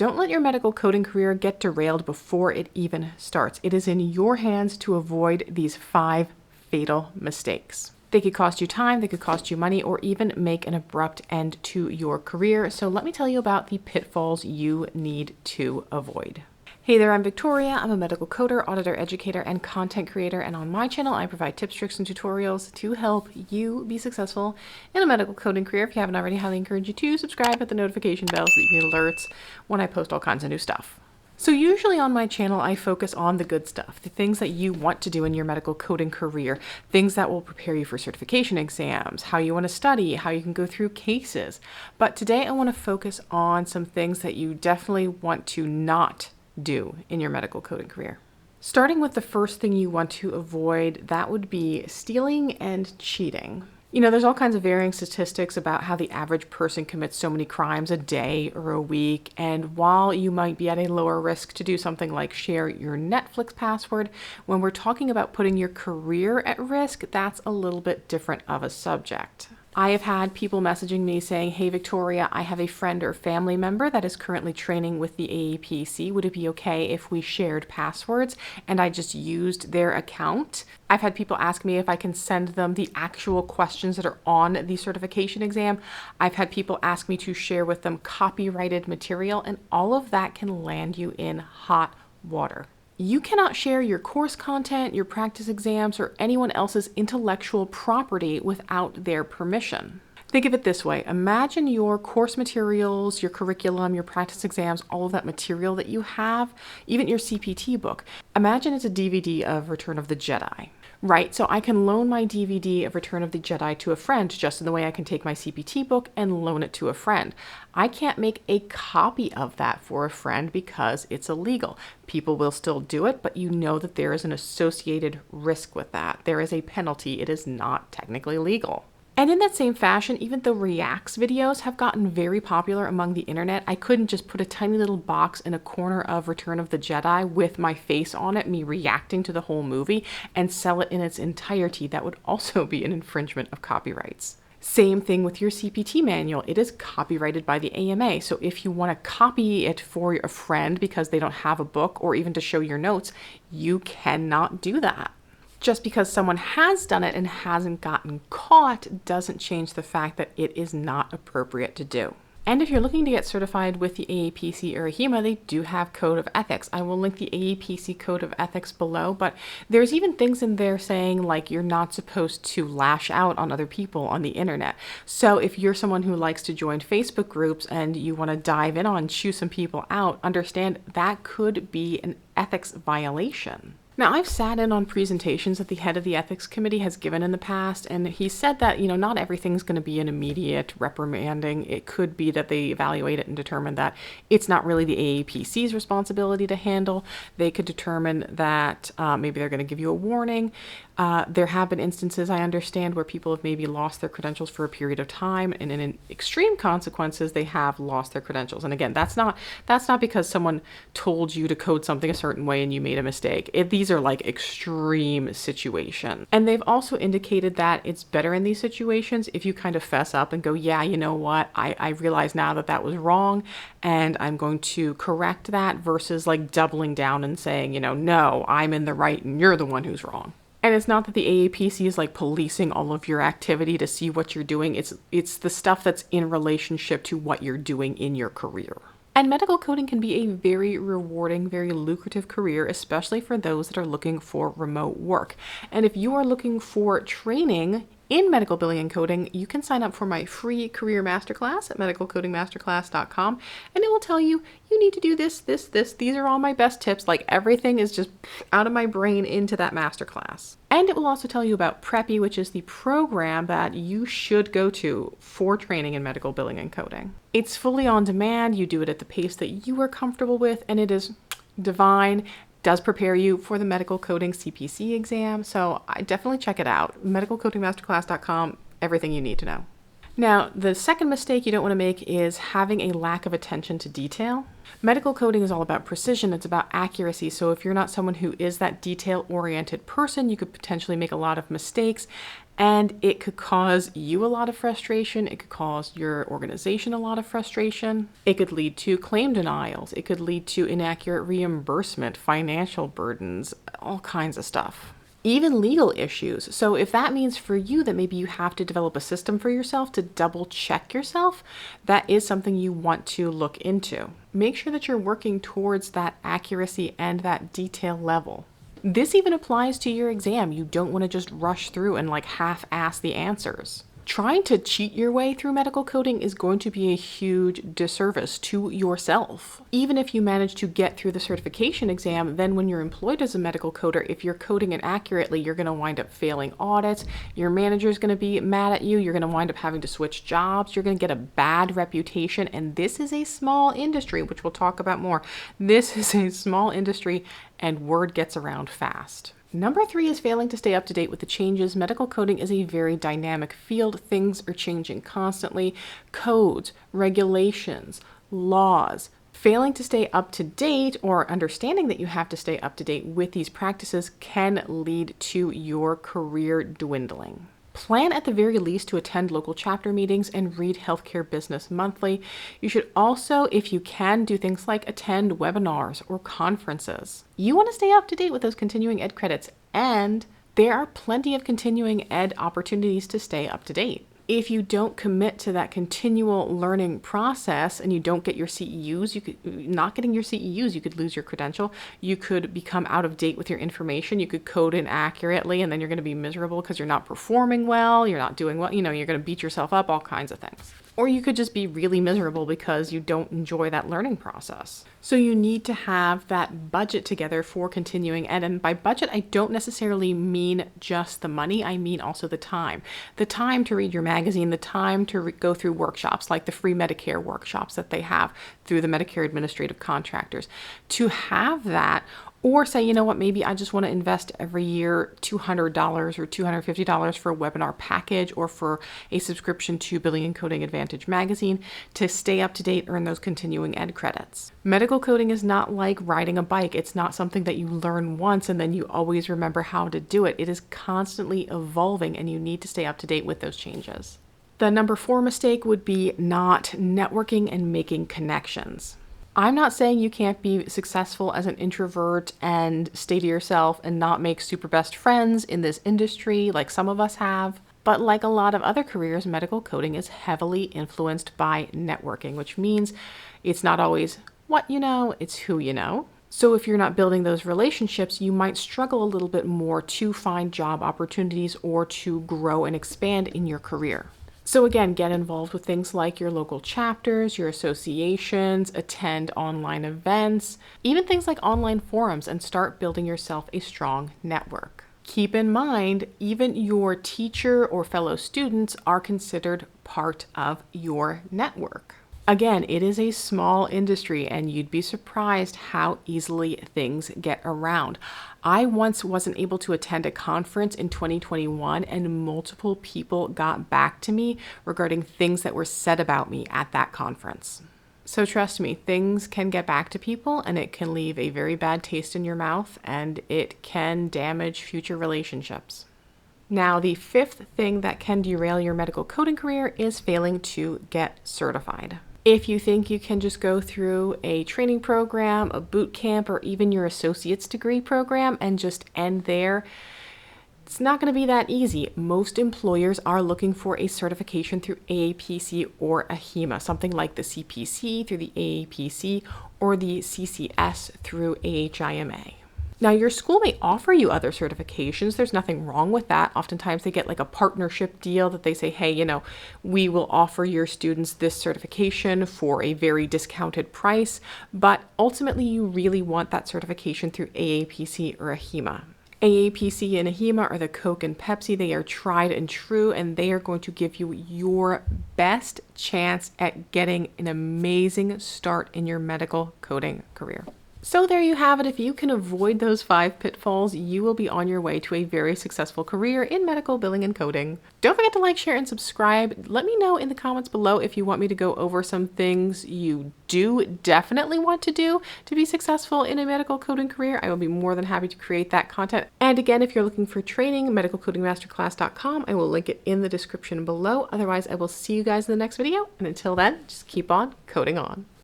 Don't let your medical coding career get derailed before it even starts. It is in your hands to avoid these 5 fatal mistakes. They could cost you time, they could cost you money, or even make an abrupt end to your career. So let me tell you about the pitfalls you need to avoid. Hey there, I'm Victoria. I'm a medical coder, auditor, educator, and content creator. And on my channel, I provide tips, tricks, and tutorials to help you be successful in a medical coding career. If you haven't already, I highly encourage you to subscribe, hit the notification bell so that you get alerts when I post all kinds of new stuff. So usually on my channel, I focus on the good stuff, the things that you want to do in your medical coding career, things that will prepare you for certification exams, how you want to study, how you can go through cases. But today I want to focus on some things that you definitely want to not do in your medical coding career. Starting with the first thing you want to avoid, that would be stealing and cheating. You know, there's all kinds of varying statistics about how the average person commits so many crimes a day or a week. And while you might be at a lower risk to do something like share your Netflix password, when we're talking about putting your career at risk, that's a little bit different of a subject. I have had people messaging me saying, hey, Victoria, I have a friend or family member that is currently training with the AAPC. Would it be okay if we shared passwords and I just used their account? I've had people ask me if I can send them the actual questions that are on the certification exam. I've had people ask me to share with them copyrighted material, and all of that can land you in hot water. You cannot share your course content, your practice exams, or anyone else's intellectual property without their permission. Think of it this way. Imagine your course materials, your curriculum, your practice exams, all of that material that you have, even your CPT book. Imagine it's a DVD of Return of the Jedi. Right, so I can loan my DVD of Return of the Jedi to a friend just in the way I can take my CPT book and loan it to a friend. I can't make a copy of that for a friend because it's illegal. People will still do it, but you know that there is an associated risk with that. There is a penalty. It is not technically legal. And in that same fashion, even though Reacts videos have gotten very popular among the internet, I couldn't just put a tiny little box in a corner of Return of the Jedi with my face on it, me reacting to the whole movie, and sell it in its entirety. That would also be an infringement of copyrights. Same thing with your CPT manual. It is copyrighted by the AMA. So if you want to copy it for a friend because they don't have a book or even to show your notes, you cannot do that. Just because someone has done it and hasn't gotten caught doesn't change the fact that it is not appropriate to do. And if you're looking to get certified with the AAPC or AHIMA, they do have Code of Ethics. I will link the AAPC Code of Ethics below, but there's even things in there saying like you're not supposed to lash out on other people on the internet. So if you're someone who likes to join Facebook groups and you want to dive in on chew some people out, understand that could be an ethics violation. Now, I've sat in on presentations that the head of the ethics committee has given in the past, and he said that, not everything's going to be an immediate reprimanding. It could be that they evaluate it and determine that it's not really the AAPC's responsibility to handle. They could determine that maybe they're going to give you a warning. There have been instances, I understand, where people have maybe lost their credentials for a period of time, and in extreme consequences, they have lost their credentials. And again, that's not because someone told you to code something a certain way and you made a mistake. These are like extreme situations. And they've also indicated that it's better in these situations if you kind of fess up and go, yeah, you know what, I realize now that that was wrong and I'm going to correct that, versus like doubling down and saying, no, I'm in the right and you're the one who's wrong. And it's not that the AAPC is like policing all of your activity to see what you're doing. It's the stuff that's in relationship to what you're doing in your career. And medical coding can be a very rewarding, very lucrative career, especially for those that are looking for remote work. And if you are looking for training in medical billing and coding, you can sign up for my free career masterclass at medicalcodingmasterclass.com, and it will tell you, you need to do this, this, this. These are all my best tips. Like everything is just out of my brain into that masterclass. And it will also tell you about Preppy, which is the program that you should go to for training in medical billing and coding. It's fully on demand. You do it at the pace that you are comfortable with, and it is divine. Does prepare you for the medical coding CPC exam. So I definitely check it out. medicalcodingmasterclass.com, everything you need to know. Now, the second mistake you don't want to make is having a lack of attention to detail. Medical coding is all about precision, it's about accuracy. So if you're not someone who is that detail-oriented person, you could potentially make a lot of mistakes, and it could cause you a lot of frustration. It could cause your organization a lot of frustration. It could lead to claim denials. It could lead to inaccurate reimbursement, financial burdens, all kinds of stuff. Even legal issues. So if that means for you that maybe you have to develop a system for yourself to double check yourself, that is something you want to look into. Make sure that you're working towards that accuracy and that detail level. This even applies to your exam. You don't want to just rush through and like half-ass the answers. Trying to cheat your way through medical coding is going to be a huge disservice to yourself. Even if you manage to get through the certification exam, then when you're employed as a medical coder, if you're coding inaccurately, you're going to wind up failing audits. Your manager is going to be mad at you. You're going to wind up having to switch jobs. You're going to get a bad reputation. And this is a small industry, which we'll talk about more. This is a small industry and word gets around fast. Number 3 is failing to stay up to date with the changes. Medical coding is a very dynamic field. Things are changing constantly. Codes, regulations, laws. Failing to stay up to date or understanding that you have to stay up to date with these practices can lead to your career dwindling. Plan at the very least to attend local chapter meetings and read Healthcare Business Monthly. You should also, if you can, do things like attend webinars or conferences. You want to stay up to date with those continuing ed credits, and there are plenty of continuing ed opportunities to stay up to date. If you don't commit to that continual learning process and you don't get your CEUs, not getting your CEUs, you could lose your credential. You could become out of date with your information. You could code inaccurately, and then you're going to be miserable because you're not performing well, you're not doing well, you're going to beat yourself up, all kinds of things. Or you could just be really miserable because you don't enjoy that learning process. So you need to have that budget together for continuing ed. And by budget, I don't necessarily mean just the money. I mean also the time. The time to read your magazine, the time to go through workshops like the free Medicare workshops that they have through the Medicare Administrative Contractors. To have that, or say, you know what, maybe I just want to invest every year $200 or $250 for a webinar package or for a subscription to Billing and Coding Advantage magazine to stay up to date, earn those continuing ed credits. Medical coding is not like riding a bike. It's not something that you learn once and then you always remember how to do it. It is constantly evolving and you need to stay up to date with those changes. The number 4 mistake would be not networking and making connections. I'm not saying you can't be successful as an introvert and stay to yourself and not make super best friends in this industry like some of us have. But like a lot of other careers, medical coding is heavily influenced by networking, which means it's not always what you know, it's who you know. So if you're not building those relationships, you might struggle a little bit more to find job opportunities or to grow and expand in your career. So again, get involved with things like your local chapters, your associations, attend online events, even things like online forums, and start building yourself a strong network. Keep in mind, even your teacher or fellow students are considered part of your network. Again, it is a small industry and you'd be surprised how easily things get around. I once wasn't able to attend a conference in 2021 and multiple people got back to me regarding things that were said about me at that conference. So trust me, things can get back to people and it can leave a very bad taste in your mouth and it can damage future relationships. Now, the 5th thing that can derail your medical coding career is failing to get certified. If you think you can just go through a training program, a boot camp, or even your associate's degree program and just end there, it's not going to be that easy. Most employers are looking for a certification through AAPC or AHIMA, something like the CPC through the AAPC or the CCS through AHIMA. Now, your school may offer you other certifications. There's nothing wrong with that. Oftentimes they get like a partnership deal that they say, hey, we will offer your students this certification for a very discounted price. But ultimately, you really want that certification through AAPC or AHIMA. AAPC and AHIMA are the Coke and Pepsi. They are tried and true, and they are going to give you your best chance at getting an amazing start in your medical coding career. So there you have it. If you can avoid those 5 pitfalls, you will be on your way to a very successful career in medical billing and coding. Don't forget to like, share, and subscribe. Let me know in the comments below if you want me to go over some things you do definitely want to do to be successful in a medical coding career. I will be more than happy to create that content. And again, if you're looking for training, medicalcodingmasterclass.com, I will link it in the description below. Otherwise, I will see you guys in the next video. And until then, just keep on coding on.